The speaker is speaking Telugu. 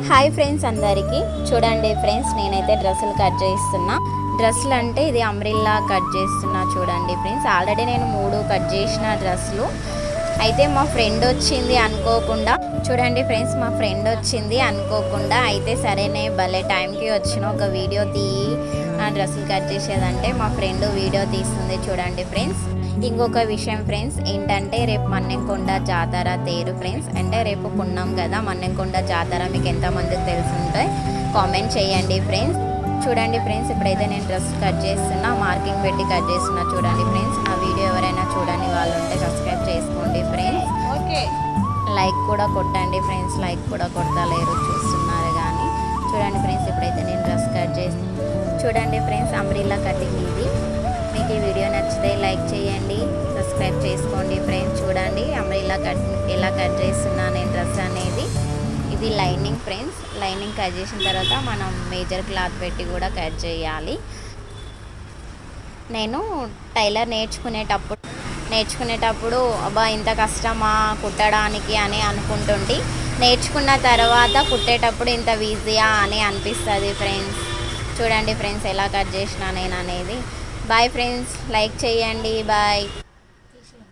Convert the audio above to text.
హాయ్ ఫ్రెండ్స్ అందరికీ చూడండి ఫ్రెండ్స్, నేనైతే డ్రెస్సులు కట్ చేస్తున్నా. డ్రెస్సులు అంటే ఇది అంబ్రిల్లా కట్ చేస్తున్నా. చూడండి ఫ్రెండ్స్, ఆల్రెడీ నేను 3 కట్ చేసిన డ్రెస్సులు. అయితే మా ఫ్రెండ్ వచ్చింది అనుకోకుండా. చూడండి ఫ్రెండ్స్, మా ఫ్రెండ్ వచ్చింది అనుకోకుండా. అయితే సరేనే భలే టైంకి వచ్చిన ఒక వీడియో తీయి డ్రెస్సులు కట్ చేసేదంటే మా ఫ్రెండ్ వీడియో తీస్తుంది. చూడండి ఫ్రెండ్స్, ఇంకొక విషయం ఫ్రెండ్స్ ఏంటంటే, రేపు మన్నెంకొండ జాతర తేరు ఫ్రెండ్స్. అంటే రేపు పున్నాం కదా, మన్నెంకొండ జాతర మీకు ఎంతమందికి తెలుసుంటే కామెంట్ చేయండి ఫ్రెండ్స్. చూడండి ఫ్రెండ్స్, ఇప్పుడైతే నేను డ్రెస్ కట్ చేస్తున్నా, మార్కింగ్ పెట్టి కట్ చేస్తున్నా. చూడండి ఫ్రెండ్స్, ఆ వీడియో ఎవరైనా చూడని వాళ్ళు ఉంటే సబ్స్క్రైబ్ చేసుకోండి ఫ్రెండ్స్. ఓకే, లైక్ కూడా కొట్టండి ఫ్రెండ్స్. లైక్ కూడా కొడతలేరు, చూస్తున్నారు కానీ. చూడండి ఫ్రెండ్స్, ఇప్పుడైతే నేను డ్రెస్ కట్ చేసి. చూడండి ఫ్రెండ్స్, అంబ్రిల్లా కటింగ్ ఇది. మీకు ఈ వీడియో నచ్చితే లైక్ చేయండి, సబ్స్క్రైబ్ చేసుకోండి ఫ్రెండ్స్. చూడండి అంబ్రిల్లా కట్ ఎలా కట్ చేస్తున్నా నేను డ్రెస్ అనేది. ఇది లైనింగ్ ఫ్రెండ్స్. లైనింగ్ కట్ చేసిన తర్వాత మనం మేజర్ క్లాత్ పెట్టి కూడా కట్ చేయాలి. నేను టైలర్ నేర్చుకునేటప్పుడు అబ్బా ఇంత కష్టమా కుట్టడానికి అని అనుకుంటుంటే, నేర్చుకున్న తర్వాత కుట్టేటప్పుడు ఇంత ఈజీయా అని అనిపిస్తుంది ఫ్రెండ్స్. చూడండి ఫ్రెండ్స్, ఎలా కట్ చేసినా నేను అనేది. బాయ్ ఫ్రెండ్స్, లైక్ చేయండి. బాయ్.